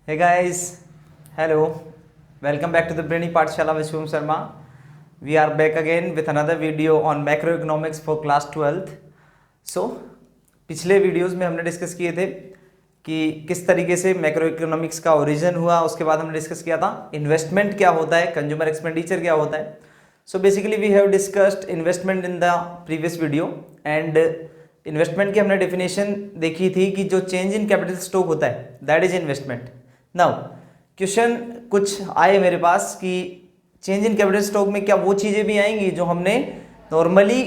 Hey guys, hello. Welcome back to the Brainy Pathshala with Shubham Sharma. We are back again with another video on macroeconomics for class 12th. So, पिछले videos में हमने discuss किए थे कि किस तरीके से मैक्रो इकोनॉमिक्स का ओरिजिन हुआ। उसके बाद हमने डिस्कस किया था इन्वेस्टमेंट क्या होता है, कंज्यूमर एक्सपेंडिचर क्या होता है। So basically we have discussed investment in the previous video and investment की हमने डेफिनेशन देखी थी कि जो चेंज इन कैपिटल स्टॉक होता है that is investment. Now question कुछ आए मेरे पास कि चेंज इन कैपिटल स्टॉक में क्या वो चीज़ें भी आएंगी जो हमने नॉर्मली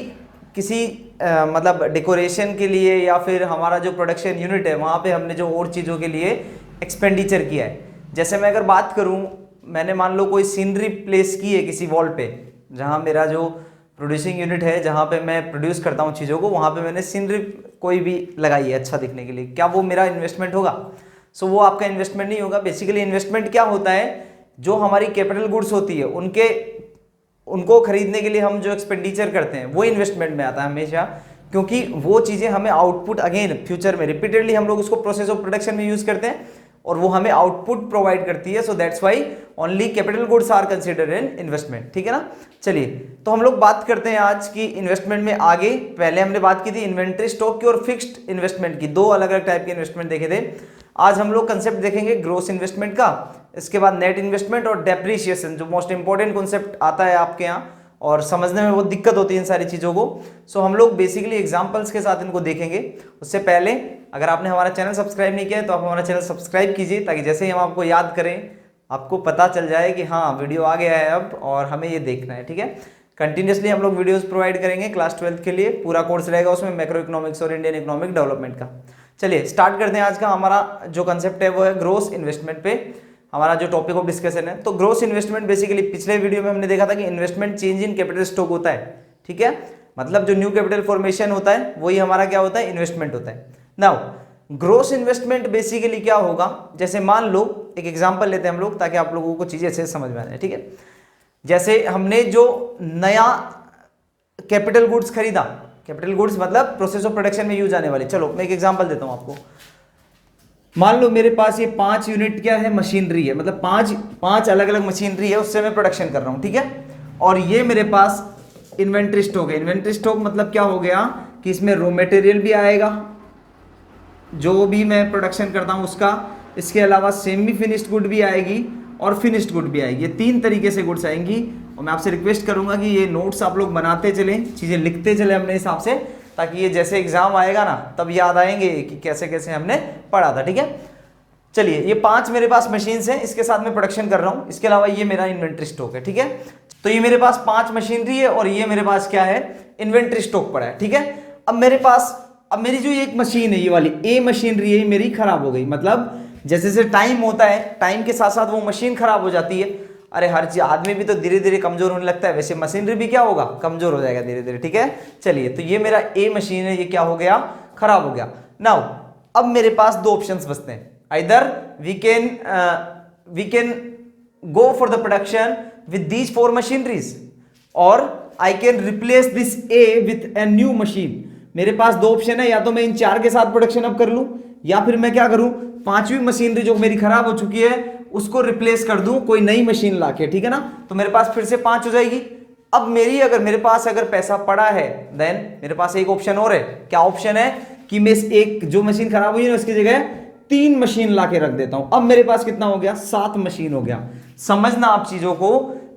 किसी मतलब डेकोरेशन के लिए या फिर हमारा जो प्रोडक्शन यूनिट है वहाँ पे हमने जो और चीज़ों के लिए एक्सपेंडिचर किया है। जैसे मैं अगर बात करूँ, मैंने मान लो कोई सीनरी प्लेस की है किसी वॉल पे, जहाँ मेरा जो प्रोड्यूसिंग यूनिट है जहाँ पे मैं प्रोड्यूस करता हूँ चीज़ों को, वहाँ पे मैंने सीनरी कोई भी लगाई है अच्छा दिखने के लिए, क्या वो मेरा इन्वेस्टमेंट होगा? सो वो आपका इन्वेस्टमेंट नहीं होगा। बेसिकली इन्वेस्टमेंट क्या होता है, जो हमारी कैपिटल गुड्स होती है उनको खरीदने के लिए हम जो एक्सपेंडिचर करते हैं वो इन्वेस्टमेंट में आता है हमेशा, क्योंकि वो चीज़ें हमें आउटपुट अगेन फ्यूचर में रिपीटेडली हम लोग उसको प्रोसेस ऑफ प्रोडक्शन में यूज करते हैं और वो हमें आउटपुट प्रोवाइड करती है। So that's why only capital goods are considered in investment. ठीक है ना। चलिए तो हम लोग बात करते हैं आज की इन्वेस्टमेंट में आगे। पहले हमने बात की थी इन्वेंट्री स्टॉक की और फिक्स्ड इन्वेस्टमेंट की, दो अलग अलग टाइप के इन्वेस्टमेंट देखे थे। आज हम लोग कंसेप्ट देखेंगे ग्रोस इन्वेस्टमेंट का, इसके बाद नेट इन्वेस्टमेंट और डेप्रिसिएशन, जो मोस्ट इंपॉर्टेंट कॉन्सेप्ट आता है आपके यहाँ और समझने में बहुत दिक्कत होती है इन सारी चीज़ों को। सो हम लोग बेसिकली एग्जांपल्स के साथ इनको देखेंगे। उससे पहले अगर आपने हमारा चैनल सब्सक्राइब नहीं किया है तो आप हमारा चैनल सब्सक्राइब कीजिए, ताकि जैसे ही हम आपको याद करें आपको पता चल जाए कि हाँ वीडियो आ गया है अब और हमें ये देखना है। ठीक है। कंटिन्यूसली हम लोग वीडियोस प्रोवाइड करेंगे क्लास 12th के लिए, पूरा कोर्स रहेगा उसमें मैक्रो इकोनॉमिक्स और इंडियन इकोनॉमिक डेवलपमेंट का। चलिए स्टार्ट करते हैं। आज का हमारा जो कंसेप्ट है वो है ग्रोस इन्वेस्टमेंट पे हमारा जो टॉपिक ऑफ डिस्कशन है। तो ग्रोस इन्वेस्टमेंट बेसिकली पिछले वीडियो में हमने देखा था कि investment change in capital stock होता है। ठीक है, मतलब जो न्यू कैपिटल फॉर्मेशन होता है वही हमारा क्या होता है, इन्वेस्टमेंट होता है। नाउ ग्रोस इन्वेस्टमेंट बेसिकली क्या होगा, जैसे मान लो एक एग्जांपल लेते हैं हम लोग ताकि आप लोगों को चीजें अच्छे से समझ में आ जाए। ठीक है, जैसे हमने जो नया कैपिटल गुड्स खरीदा, कैपिटल गुड्स मतलब प्रोसेस ऑफ प्रोडक्शन में यूज आने वाली। चलो मैं एक एग्जांपल देता हूं आपको। मान लो मेरे पास ये 5 यूनिट क्या है, मशीनरी है, मतलब पांच अलग अलग मशीनरी है, उससे मैं प्रोडक्शन कर रहा हूं। ठीक है, और ये मेरे पास इन्वेंट्री स्टॉक है। इन्वेंट्री स्टॉक मतलब क्या हो गया कि इसमें रॉ मटेरियल भी आएगा जो भी मैं प्रोडक्शन करता हूं उसका, इसके अलावा सेमी फिनिश्ड गुड भी आएगी और फिनिश्ड गुड भी आएगी। ये 3 तरीके से गुड्स आएंगी और मैं आपसे रिक्वेस्ट करूंगा कि ये नोट्स आप लोग बनाते चलें, चीज़ें लिखते चले अपने हिसाब से, ताकि ये जैसे एग्जाम आएगा ना तब याद आएंगे कि कैसे कैसे हमने पढ़ा था। ठीक है, चलिए ये 5 मेरे पास मशीन्स हैं, इसके साथ मैं प्रोडक्शन कर रहा हूं। इसके अलावा ये मेरा इन्वेंट्री स्टॉक है। ठीक है, तो ये मेरे पास 5 मशीनरी है और ये मेरे पास क्या है, इन्वेंट्री स्टॉक पड़ा है। ठीक है, अब मेरी जो एक मशीन है, ये वाली ए मशीनरी है, मेरी खराब हो गई। मतलब जैसे जैसे टाइम होता है, टाइम के साथ साथ वो मशीन खराब हो जाती है। अरे हर चीज, आदमी भी तो धीरे धीरे कमजोर होने लगता है, वैसे मशीनरी भी क्या होगा, कमजोर हो जाएगा धीरे धीरे। ठीक है, चलिए तो ये मेरा ए मशीन है, ये क्या हो गया, खराब हो गया। नाउ अब मेरे पास 2 ऑप्शंस बचते हैं। Either we can go for the production with these 4 machineries और I can replace this a with a new machine. मेरे पास 2 ऑप्शन है, या तो मैं इन 4 के साथ प्रोडक्शन अब कर लूं, या फिर मैं क्या करूं, 5वीं मशीनरी जो मेरी खराब हो चुकी है उसको रिप्लेस कर दूं कोई नई मशीन लाके। ठीक है ना, तो मेरे पास फिर से 5 हो जाएगी। अब मेरे पास अगर पैसा पड़ा है देन मेरे पास एक ऑप्शन और है। क्या ऑप्शन है कि मैं एक जो मशीन खराब हुई है उसकी जगह 3 मशीन लाके रख देता हूं। अब मेरे पास कितना हो गया, 7 मशीन हो गया। समझना आप चीजों को,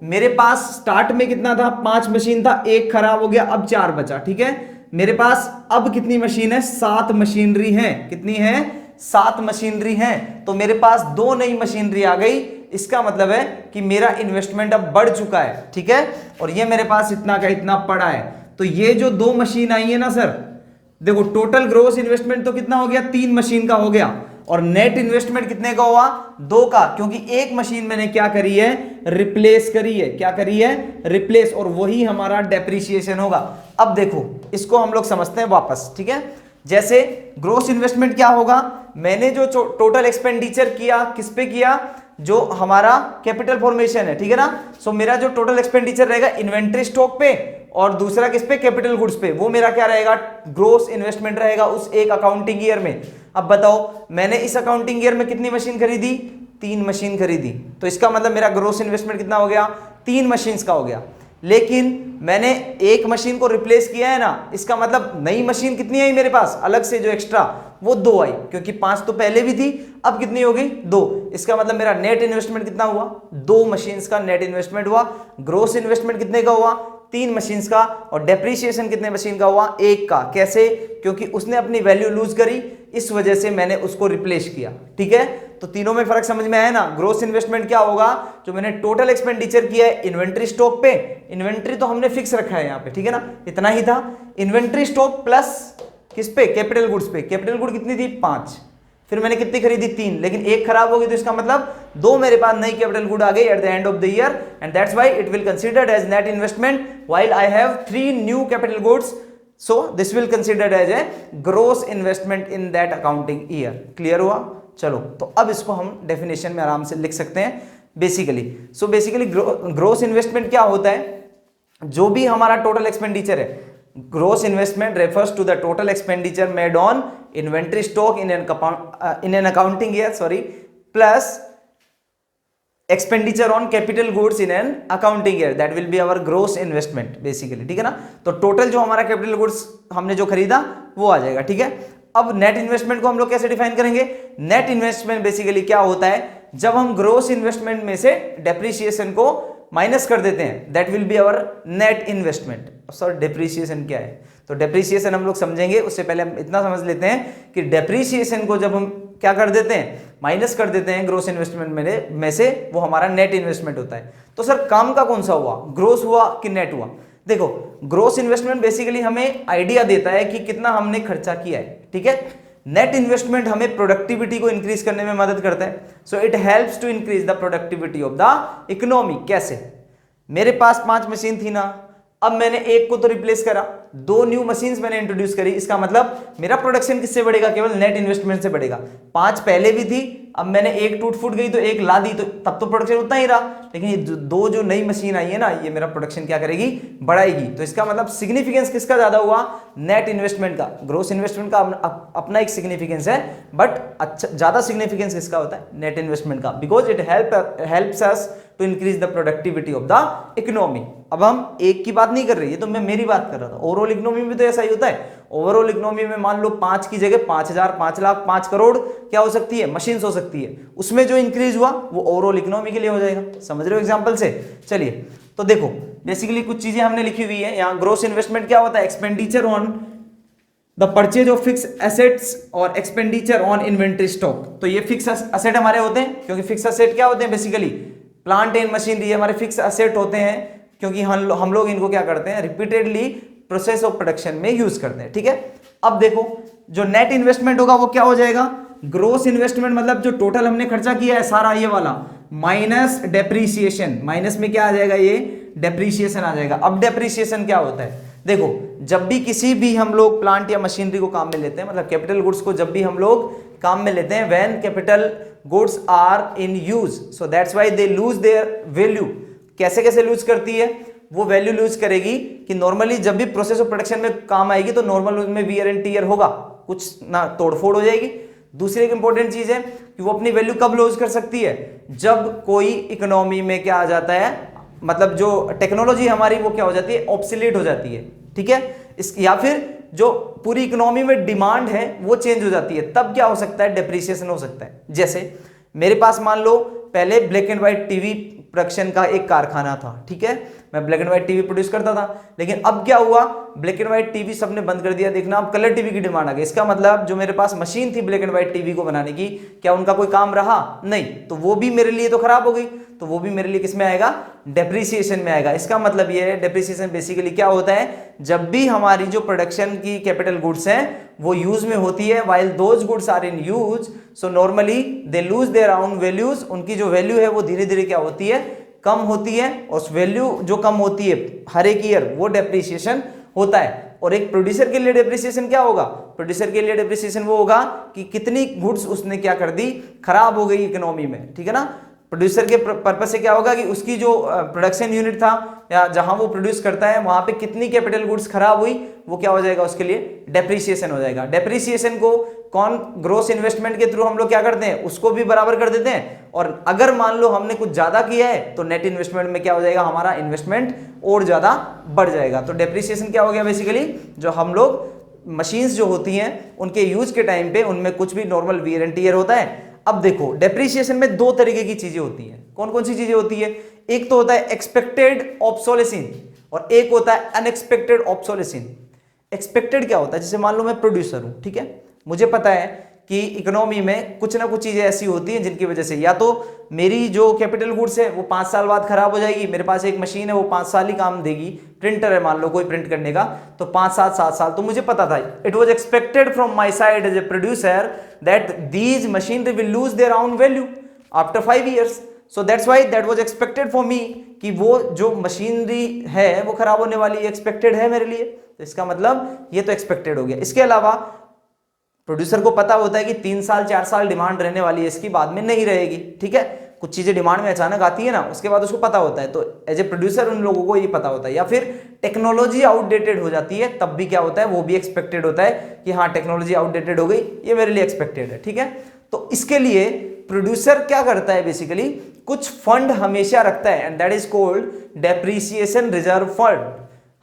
मेरे पास स्टार्ट में कितना था, 5 मशीन था, एक खराब हो गया, अब 4 बचा। ठीक है, मेरे पास अब कितनी मशीन है, 7 मशीनरी है। कितनी है, 7 मशीनरी है। तो मेरे पास 2 नई मशीनरी आ गई। इसका मतलब है कि मेरा इन्वेस्टमेंट अब बढ़ चुका है। ठीक है, और ये मेरे पास इतना का इतना पड़ा है। तो ये जो 2 मशीन आई है ना सर, देखो टोटल ग्रोस इन्वेस्टमेंट तो कितना हो गया, 3 मशीन का हो गया, और नेट इन्वेस्टमेंट कितने का हुआ, 2 का, क्योंकि एक मशीन मैंने क्या करी है, रिप्लेस करी है। क्या करी है, रिप्लेस, और वही हमारा डेप्रिसिएशन होगा। अब देखो इसको हम लोग समझते हैं वापस। ठीक है, जैसे ग्रोस इन्वेस्टमेंट क्या होगा, मैंने जो टोटल एक्सपेंडिचर किया किस पे किया, जो हमारा कैपिटल फॉर्मेशन है। ठीक है ना, सो मेरा जो टोटल एक्सपेंडिचर रहेगा इन्वेंट्री स्टॉक पे और दूसरा किस पे, कैपिटल गुड्स पे, वो मेरा क्या रहेगा, ग्रोस इन्वेस्टमेंट रहेगा उस एक अकाउंटिंग ईयर में। अब बताओ मैंने इस अकाउंटिंग ईयर में कितनी मशीन खरीदी, 3 मशीन खरीदी, तो इसका मतलब मेरा ग्रोस इन्वेस्टमेंट कितना हो गया, 3 मशीन्स का हो गया। लेकिन मैंने एक मशीन को रिप्लेस किया है ना, इसका मतलब नई मशीन कितनी आई मेरे पास अलग से जो एक्स्ट्रा, वो 2 आई, क्योंकि 5 तो पहले भी थी, अब कितनी हो गई 2। इसका मतलब मेरा नेट इन्वेस्टमेंट कितना हुआ, 2 मशीन्स का नेट इन्वेस्टमेंट हुआ। ग्रोस इन्वेस्टमेंट कितने का हुआ, 3 मशीन्स का। और डेप्रीशिएशन कितने मशीन का हुआ, 1 का। कैसे, क्योंकि उसने अपनी वैल्यू लूज करी, इस वजह से मैंने उसको रिप्लेस किया। ठीक है, तो तीनों में फर्क समझ में आया ना। ग्रोस इन्वेस्टमेंट क्या होगा, जो मैंने टोटल एक्सपेंडिचर किया है इन्वेंट्री स्टॉक पे, इन्वेंट्री तो हमने फिक्स रखा है यहाँ पे, ठीक है ना, इतना ही था। इन्वेंट्री स्टॉक प्लस किस पे, कैपिटल गुड्स पे। कैपिटल गुड कितनी थी, 5, फिर मैंने कितनी खरीदी, 3, लेकिन एक खराब हो गई, तो इसका मतलब 2 मेरे पास नई कैपिटल गुड आ गई at the end of the year, and that's why it will considered as net investment while I have 3 new capital goods, so this will considered as a gross investment in that accounting year। Clear हुआ, चलो तो अब इसको हम definition में आराम से लिख सकते हैं basically. So basically gross investment क्या होता है, जो भी हमारा टोटल एक्सपेंडिचर है, gross investment refers to the total expenditure made on inventory stock in an accounting year, sorry, plus expenditure on capital goods in an accounting year, that will be our gross investment basically. ठीक है ना, तो total जो हमारा capital goods हमने जो खरीदा वो आ जाएगा। ठीक है, अब नेट इन्वेस्टमेंट को हम लोग कैसे डिफाइन करेंगे। नेट इन्वेस्टमेंट बेसिकली क्या होता है, जब हम ग्रोस इन्वेस्टमेंट में से डेप्रीशिएशन को माइनस कर देते हैं, that will be our net investment. Sir depreciation क्या है, तो डेप्रीशिएशन हम लोग समझेंगे, उससे पहले हम इतना समझ लेते हैं कि डेप्रीशिएशन को जब हम क्या कर देते हैं, माइनस कर देते हैं ग्रोस इन्वेस्टमेंट में से, वो हमारा नेट इन्वेस्टमेंट होता है। तो सर काम का कौन सा हुआ, ग्रोस हुआ कि नेट हुआ। देखो ग्रोस इन्वेस्टमेंट बेसिकली हमें आइडिया देता है कि कितना हमने खर्चा किया है। ठीक है, नेट इन्वेस्टमेंट हमें प्रोडक्टिविटी को इंक्रीज करने में मदद करता है। So it helps to increase the productivity of the economy. कैसे, मेरे पास 5 मशीन थी ना, अब मैंने एक को तो रिप्लेस करा, 2 न्यू मशीन्स मैंने इंट्रोड्यूस करी, इसका मतलब मेरा प्रोडक्शन किससे बढ़ेगा, केवल नेट इन्वेस्टमेंट से बढ़ेगा। 5 पहले भी थी, अब मैंने एक टूट फूट गई तो एक ला दी, तो तब तो प्रोडक्शन उतना ही रहा, लेकिन ये 2 जो नई मशीन आई है ना, ये मेरा प्रोडक्शन क्या करेगी, बढ़ाएगी। तो इसका मतलब सिग्निफिकेंस किसका ज्यादा हुआ, नेट इन्वेस्टमेंट का। ग्रोस इन्वेस्टमेंट का अपना एक सिग्निफिकेंस है, बट अच्छा ज्यादा सिग्निफिकेंस किसका होता है, नेट इन्वेस्टमेंट का, because it helps us to increase the productivity of the economy. अब हम एक की बात नहीं कर रही है, तो मैं मेरी बात कर रहा था, ओवरऑल इकोनॉमी में तो ऐसा ही होता है। ओवरऑल इकोनॉमी में मान लो 5 की जगह 5000, 5 लाख, 5 करोड़ क्या हो सकती है, मशीन्स हो सकती है, उसमें जो इंक्रीज हुआ वो ओवरऑल इकोनॉमी के लिए हो जाएगा। समझ रहे हो एग्जांपल से। चलिए तो देखो बेसिकली कुछ चीजें हमने लिखी हुई है यहाँ। ग्रोस इन्वेस्टमेंट क्या होता है, expenditure on the purchase of fix assets और एक्सपेंडिचर ऑन इन्वेंट्री स्टॉक। तो ये फिक्स एसेट हमारे होते हैं, क्योंकि फिक्स एसेट क्या होते हैं, बेसिकली प्लांट एंड मशीनरी हमारे फिक्स एसेट होते हैं, क्योंकि हम लोग इनको क्या करते हैं, रिपीटेडली प्रोसेस ऑफ प्रोडक्शन में यूज करते हैं। ठीक है, अब देखो जो नेट इन्वेस्टमेंट होगा वो क्या हो जाएगा, ग्रोस इन्वेस्टमेंट मतलब जो टोटल हमने खर्चा किया है सारा ये वाला, माइनस डेप्रीसिएशन। माइनस में क्या आ जाएगा, ये डेप्रीसिएशन आ जाएगा। अब डेप्रीसिएशन क्या होता है, देखो जब भी किसी भी हम लोग प्लांट या मशीनरी को काम में लेते हैं, मतलब कैपिटल गुड्स को जब भी हम लोग काम में लेते हैं, when capital goods are in use, so that's why they lose their value. कैसे कैसे लूज करती है, वो वैल्यू लूज करेगी कि नॉर्मली जब भी प्रोसेस ऑफ प्रोडक्शन में काम आएगी तो नॉर्मल उसमें वियर एंड टीयर होगा, कुछ ना तोड़फोड़ हो जाएगी। दूसरी एक इंपॉर्टेंट चीज है कि वो अपनी वैल्यू कब लूज कर सकती है, जब कोई इकोनॉमी में क्या आ जाता है, मतलब जो टेक्नोलॉजी हमारी वो क्या हो जाती है, ऑब्सोलीट हो जाती है। ठीक है, या फिर जो पूरी इकोनॉमी में डिमांड है वो चेंज हो जाती है, तब क्या हो सकता है, डेप्रीसिएशन हो सकता है। जैसे मेरे पास मान लो पहले black and white TV production का एक कारखाना था। ठीक है, मैं black and white TV produce करता था, लेकिन अब क्या हुआ, ब्लैक एंड व्हाइट टीवी सबने बंद कर दिया देखना, अब कलर टीवी की डिमांड आ गई। इसका मतलब जो मेरे पास मशीन थी ब्लैक एंड व्हाइट टीवी को बनाने की, क्या उनका कोई काम रहा, नहीं, तो वो भी मेरे लिए तो खराब हो गई, तो वो भी मेरे लिए किस में आएगा, डेप्रीसिएशन में आएगा। इसका मतलब ये है डेप्रीसिएशन बेसिकली क्या होता है, जब भी हमारी जो प्रोडक्शन की कैपिटल गुड्स हैं वो यूज में होती है, while those goods are in use, so normally they lose their own values, उनकी जो वैल्यू है वो धीरे धीरे क्या होती है, कम होती है, और वैल्यू जो कम होती है हर एक ईयर वो डेप्रीसिएशन होता है। और एक प्रोड्यूसर के लिए डेप्रीसिएशन क्या होगा, प्रोड्यूसर के लिए डेप्रीसिएशन वो होगा कि कितनी गुड्स उसने क्या कर दी, खराब हो गई इकोनॉमी में। ठीक है ना, प्रोड्यूसर के पर्पज से क्या होगा कि उसकी जो प्रोडक्शन यूनिट था या जहां वो प्रोड्यूस करता है वहां पे कितनी कैपिटल गुड्स खराब हुई, वो क्या हो जाएगा, उसके लिए डेप्रिसिएशन हो जाएगा। डेप्रिसिएशन को कौन ग्रोस इन्वेस्टमेंट के थ्रू हम लोग क्या करते हैं, उसको भी बराबर कर देते हैं। और अगर मान लो हमने कुछ ज्यादा किया है तो नेट इन्वेस्टमेंट में क्या हो जाएगा, हमारा इन्वेस्टमेंट और ज्यादा बढ़ जाएगा। तो डेप्रिसिएशन क्या हो गया, बेसिकली जो हम लोग मशीन्स जो होती हैं उनके यूज के टाइम पे उनमें कुछ भी नॉर्मल वियर एंड टियर होता है। अब देखो डेप्रिसिएशन में दो तरीके की चीजें होती हैं। कौन कौन सी चीजें होती है, एक तो होता है एक्सपेक्टेड ऑब्सोलेशन और एक होता है अनएक्सपेक्टेड ऑब्सोलेशन। एक्सपेक्टेड क्या होता है, जैसे मान लो मैं प्रोड्यूसर हूं, ठीक है, मुझे पता है कि इकोनॉमी में कुछ ना कुछ चीजें ऐसी होती हैं जिनकी वजह से या तो मेरी जो कैपिटल गुड्स है वो 5 साल बाद खराब हो जाएगी। मेरे पास एक मशीन है वो 5 साल ही काम देगी, प्रिंटर है मान लो कोई प्रिंट करने का, तो 5-7 साल तो मुझे पता था, it was expected from my side as a producer that these machinery will lose their own value after 5 years। So that's why that was expected for me कि वो जो मशीनरी है वो खराब होने वाली एक्सपेक्टेड है मेरे लिए। तो इसका मतलब ये तो एक्सपेक्टेड हो गया। इसके अलावा प्रोड्यूसर को पता होता है कि 3 साल 4 साल डिमांड रहने वाली है, इसकी बाद में नहीं रहेगी, ठीक है, कुछ चीजें डिमांड में अचानक आती है ना, उसके बाद उसको पता होता है। तो एज ए प्रोड्यूसर उन लोगों को ये पता होता है। या फिर टेक्नोलॉजी आउटडेटेड हो जाती है तब भी क्या होता है, वो भी एक्सपेक्टेड होता है कि हाँ टेक्नोलॉजी आउटडेटेड हो गई, ये मेरे लिए एक्सपेक्टेड है, ठीक है। तो इसके लिए प्रोड्यूसर क्या करता है, बेसिकली कुछ फंड हमेशा रखता है and that is called depreciation reserve fund.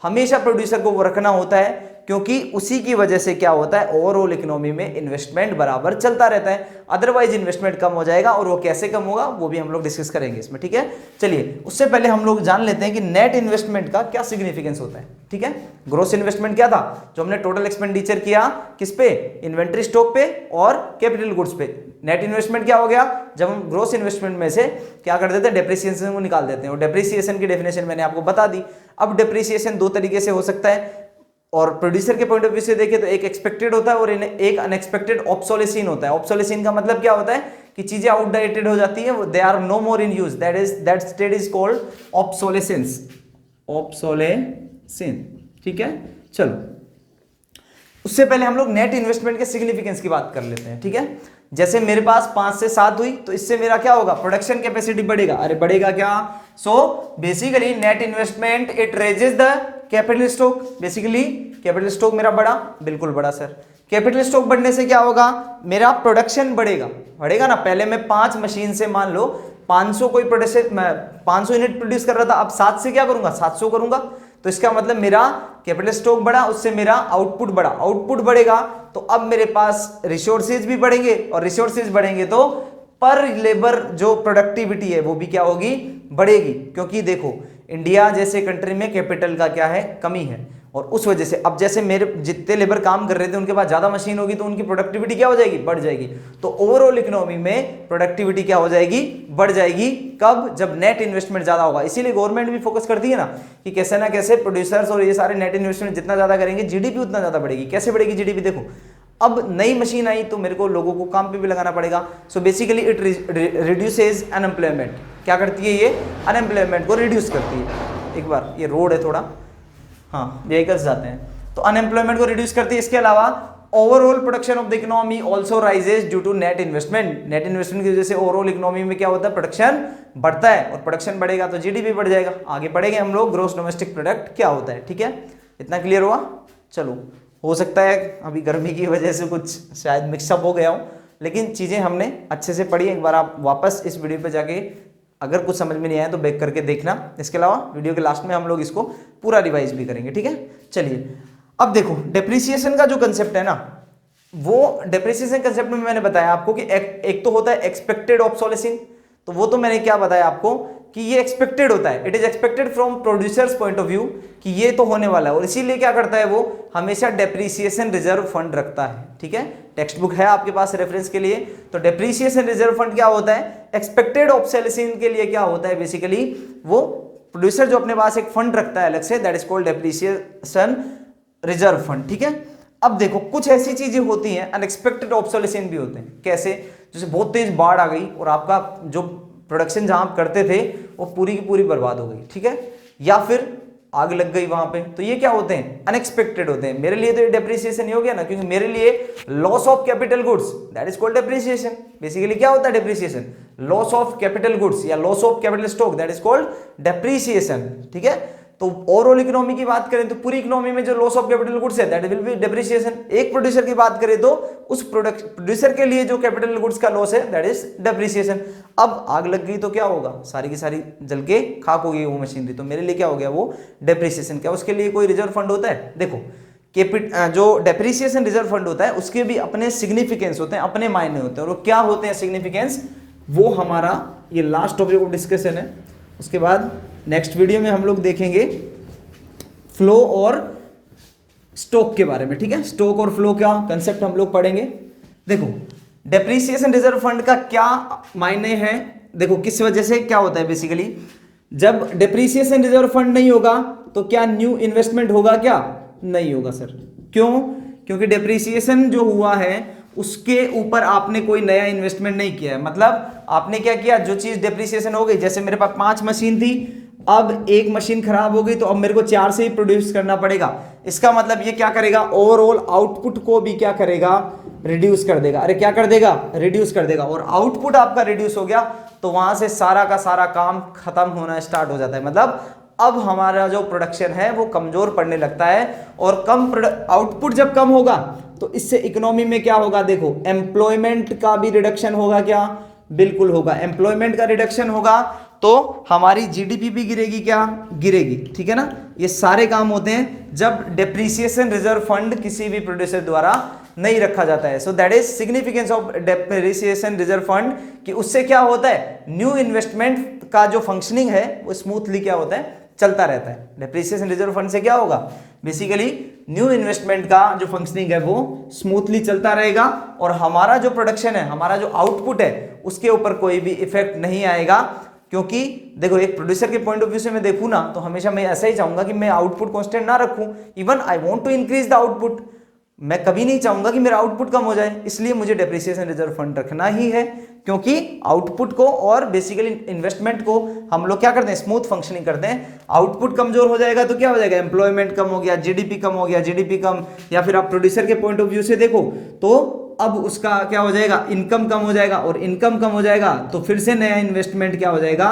हमेशा प्रोड्यूसर को वो रखना होता है क्योंकि उसी की वजह से क्या होता है, ओवरऑल इकोनॉमी में इन्वेस्टमेंट बराबर चलता रहता है, अदरवाइज इन्वेस्टमेंट कम हो जाएगा। और वो कैसे कम होगा वो भी हम लोग डिस्कस करेंगे इसमें, ठीक है। चलिए उससे पहले हम लोग जान लेते हैं कि नेट इन्वेस्टमेंट का क्या सिग्निफिकेंस होता है, ठीक है। ग्रॉस इन्वेस्टमेंट क्या था, जो हमने टोटल एक्सपेंडिचर किया किस पे, इन्वेंट्री स्टॉक पे और कैपिटल गुड्स पे। नेट इन्वेस्टमेंट क्या हो गया, जब हम ग्रॉस इन्वेस्टमेंट में से क्या कर देते हैं, डेप्रिसिएशन को निकाल देते हैं। और डेप्रिसिएशन की डेफिनेशन मैंने आपको बता दी। अब डेप्रिसिएशन दो तरीके से हो सकता है और प्रोड्यूसर के पॉइंट ऑफ व्यू से देखें तो एक एक्सपेक्टेड होता है और एक अनएक्सपेक्टेड ऑब्सोलेशन होता है। ऑब्सोलेशन का मतलब क्या होता है कि चीजें आउटडेटेड हो जाती है, they are no more in use, that state is called obsolescence, obsoletion, ठीक है। चलो उससे पहले हम लोग नेट इन्वेस्टमेंट के सिग्निफिकेंस की बात कर लेते हैं, ठीक है। जैसे मेरे पास 5 से 7 हुई तो इससे मेरा क्या होगा, प्रोडक्शन कैपेसिटी बढ़ेगा। अरे बढ़ेगा क्या, so basically net investment it raises the capital stock. Basically capital stock मेरा बढ़ा, बिल्कुल बढ़ा सर। कैपिटल स्टॉक बढ़ने से क्या होगा, मेरा प्रोडक्शन बढ़ेगा, बढ़ेगा ना। पहले मैं 5 मशीन से मान लो 500 कोई प्रोडक्शन 500 यूनिट प्रोड्यूस कर रहा था, अब 7 से क्या करूंगा, 700 करूंगा। तो इसका मतलब मेरा कैपिटल स्टॉक बढ़ा, उससे मेरा आउटपुट बढ़ा, आउटपुट बढ़ेगा तो अब मेरे पास रिसोर्सेज भी बढ़ेंगे और रिसोर्सेज बढ़ेंगे तो पर लेबर जो प्रोडक्टिविटी है वो भी क्या होगी, बढ़ेगी। क्योंकि देखो इंडिया जैसे कंट्री में कैपिटल का क्या है, कमी है, और उस वजह से अब जैसे मेरे जितने लेबर काम कर रहे थे उनके पास ज्यादा मशीन होगी तो उनकी प्रोडक्टिविटी क्या हो जाएगी, बढ़ जाएगी। तो ओवरऑल इकोनॉमी में प्रोडक्टिविटी क्या हो जाएगी, बढ़ जाएगी। कब, जब नेट इन्वेस्टमेंट ज्यादा होगा। इसीलिए गवर्नमेंट भी फोकस करती है ना कि कैसे ना कैसे प्रोड्यूसर्स और ये सारे नेट इन्वेस्टमेंट जितना ज्यादा करेंगे जीडीपी उतना ज्यादा बढ़ेगी। कैसे बढ़ेगी जीडीपी, देखो अब नई मशीन आई तो मेरे को लोगों को काम पे भी लगाना पड़ेगा। So basically it reduces unemployment. क्या करती है ये, अनएम्प्लॉयमेंट को रिड्यूस करती है। एक बार ये रोड है थोड़ा, हाँ व्हीकल्स जाते हैं, तो अनएम्प्लॉयमेंट को रिड्यूस करती है। इसके अलावा overall production of the economy also rises due to net investment. Net investment की वजह से ओवरऑल इकोनॉमी में क्या होता है, प्रोडक्शन बढ़ता है, और प्रोडक्शन बढ़ेगा तो जीडीपी बढ़ जाएगा। आगे पढ़ेंगे हम लोग ग्रॉस डोमेस्टिक प्रोडक्ट क्या होता है, ठीक है। इतना क्लियर हुआ। चलो हो सकता है अभी गर्मी की वजह से कुछ शायद मिक्सअप हो गया हो, लेकिन चीज़ें हमने अच्छे से पढ़ी। एक बार आप वापस इस वीडियो पे जाके अगर कुछ समझ में नहीं आया तो बैक करके देखना। इसके अलावा वीडियो के लास्ट में हम लोग इसको पूरा रिवाइज भी करेंगे, ठीक है। चलिए अब देखो डेप्रिसिएशन का जो कंसेप्ट है ना, वो डेप्रिसिएशन कंसेप्ट में मैंने बताया आपको कि एक तो होता है एक्सपेक्टेड ऑब्सोलेशन, तो वो तो मैंने क्या बताया आपको कि ये एक्सपेक्टेड होता है, it is expected from producers point of view कि ये तो होने वाला है, और इसीलिए क्या करता है वो हमेशा डेप्रिसिएशन रिजर्व फंड रखता है, ठीक है। टेक्स्ट बुक है आपके पास रेफरेंस के लिए। तो डेप्रिसिएशन रिजर्व फंड क्या होता है, एक्सपेक्टेड ऑब्सोलेशन के लिए क्या होता है, बेसिकली वो प्रोड्यूसर जो अपने पास एक फंड रखता है अलग से, that is called depreciation reserve fund, ठीक है। अब देखो कुछ ऐसी चीजें होती हैं, अनएक्सपेक्टेड ऑब्सोलेशन भी होते हैं। कैसे, जैसे बहुत तेज बाढ़ आ गई और आपका जो प्रोडक्शन जहां आप करते थे वो पूरी की पूरी बर्बाद हो गई, ठीक है। या फिर आग लग गई वहां पे, तो ये क्या होते हैं, अनएक्सपेक्टेड होते हैं। मेरे लिए तो ये डेप्रिसिएशन ही हो गया ना, क्योंकि मेरे लिए loss of capital goods that is called depreciation. Basically क्या होता है depreciation, loss of capital goods या loss of capital stock that is called depreciation. ठीक है, तो ओवरऑल इकोनॉमी की बात करें तो पूरी इकोनॉमी में जो लॉस ऑफ कैपिटल गुड्स है दैट विल बी डेप्रिसिएशन। एक प्रोड्यूसर की बात करें तो उस प्रोड्यूसर के लिए जो कैपिटल गुड्स का लॉस है दैट इज डेप्रिसिएशन। अब आग लग गई तो क्या होगा, सारी की सारी जल के खाक हो गई वो मशीनरी, तो मेरे लिए क्या हो गया वो डेप्रिसिएशन। क्या उसके लिए कोई रिजर्व फंड होता है, देखो जो डेप्रिसिएशन रिजर्व फंड होता है उसके भी अपने सिग्निफिकेंस होते हैं, अपने मायने होते हैं। और वो क्या होते हैं सिग्निफिकेंस, वो हमारा ये लास्ट टॉपिक ऑफ डिस्कशन है। उसके बाद नेक्स्ट वीडियो में हम लोग देखेंगे फ्लो और स्टॉक के बारे में। ठीक है, स्टॉक और फ्लो का कंसेप्ट हम लोग पढ़ेंगे। देखो डेप्रिसिएशन रिजर्व फंड का क्या मायने है, देखो किस वजह से क्या होता है। बेसिकली जब डेप्रिसिएशन रिजर्व फंड नहीं होगा तो क्या न्यू इन्वेस्टमेंट होगा, क्या नहीं होगा सर। क्यों, क्योंकि डेप्रिसिएशन जो हुआ है उसके ऊपर आपने कोई नया इन्वेस्टमेंट नहीं किया है। मतलब आपने क्या किया, जो चीज डेप्रिसिएशन हो गई, जैसे मेरे पास 5 मशीन थी, अब एक मशीन खराब हो गई तो अब मेरे को 4 से ही प्रोड्यूस करना पड़ेगा। इसका मतलब ये क्या करेगा, ओवरऑल आउटपुट को भी क्या करेगा, रिड्यूस कर देगा। अरे क्या कर देगा, रिड्यूस कर देगा। और आउटपुट आपका रिड्यूस हो गया तो वहां से सारा का सारा काम खत्म होना स्टार्ट हो जाता है। मतलब अब हमारा जो प्रोडक्शन है वो कमजोर पड़ने लगता है, और आउटपुट जब कम होगा तो इससे इकोनॉमी में क्या होगा, देखो एम्प्लॉयमेंट का भी रिडक्शन होगा, क्या बिल्कुल होगा। एम्प्लॉयमेंट का रिडक्शन होगा तो हमारी जीडीपी भी गिरेगी, क्या गिरेगी। ठीक है ना, ये सारे काम होते हैं जब डेप्रिसिएशन रिजर्व फंड किसी भी प्रोड्यूसर द्वारा नहीं रखा जाता है। So that is significance of depreciation reserve fund, कि उससे क्या होता है, न्यू इन्वेस्टमेंट का जो फंक्शनिंग है वो स्मूथली क्या होता है, चलता रहता है। डेप्रिसिएशन रिजर्व फंड से क्या होगा, बेसिकली न्यू इन्वेस्टमेंट का जो फंक्शनिंग है वो स्मूथली चलता रहेगा, और हमारा जो प्रोडक्शन है, हमारा जो आउटपुट है, उसके ऊपर कोई भी इफेक्ट नहीं आएगा। क्योंकि देखो एक प्रोड्यूसर के पॉइंट ऑफ व्यू से मैं देखूं ना, तो हमेशा मैं ऐसा ही चाहूंगा कि मैं आउटपुट कांस्टेंट ना रखूं। Even I want to increase the output, मैं कभी नहीं चाहूंगा कि मेरा आउटपुट कम हो जाए। इसलिए मुझे डेप्रिसिएशन रिजर्व फंड रखना ही है, क्योंकि आउटपुट को और बेसिकली इन्वेस्टमेंट को हम लोग क्या करते हैं, स्मूथ फंक्शनिंग करते हैं। आउटपुट कमजोर हो जाएगा तो क्या हो जाएगा, एम्प्लॉयमेंट कम हो गया, जीडीपी कम हो गया, जीडीपी कम, या फिर आप प्रोड्यूसर के पॉइंट ऑफ व्यू से देखो तो अब उसका क्या हो जाएगा, इनकम कम हो जाएगा, और इनकम कम हो जाएगा तो फिर से नया इन्वेस्टमेंट क्या हो जाएगा,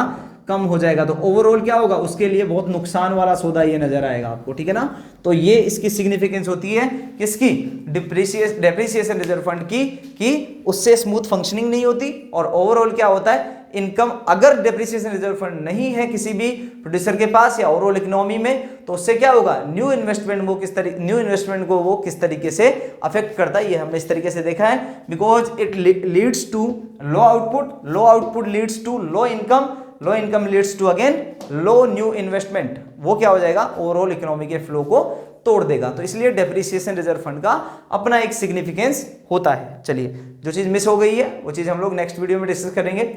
कम हो जाएगा। तो ओवरऑल क्या होगा, उसके लिए बहुत नुकसान वाला सौदा ये नजर आएगा आपको। ठीक है ना, तो ये इसकी सिग्निफिकेंस होती है किसकी, डेप्रिसिएशन रिजर्व फंड की, कि उससे स्मूथ फंक्शनिंग नहीं होती। और ओवरऑल क्या होता है, इनकम अगर डेप्रिसिएशन रिजर्व फंड नहीं है किसी भी प्रोड्यूसर के पास या ओवरऑल इकोनॉमी में, तो उससे क्या होगा, न्यू इन्वेस्टमेंट को वो किस तरीके से अफेक्ट करता है, ये हमने इस तरीके से देखा है। Because it leads to low output leads to low income leads to again low new investment. वो क्या हो जाएगा, ओवरऑल इकोनॉमी के फ्लो को तोड़ देगा। तो इसलिए डेप्रिसिएशन रिजर्व फंड का अपना एक सिग्निफिकेंस होता है। चलिए, जो चीज मिस हो गई है वो चीज हम लोग नेक्स्ट वीडियो में डिस्कस करेंगे।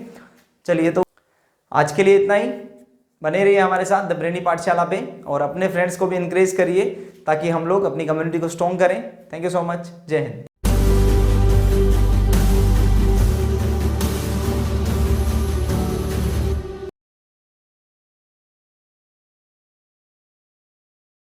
चलिए, तो आज के लिए इतना ही। बने रहिए हमारे साथ द ब्रेनी पाठशाला पे, और अपने फ्रेंड्स को भी इंकरेज करिए ताकि हम लोग अपनी कम्युनिटी को स्ट्रॉन्ग करें। थैंक यू सो मच, जय हिंद।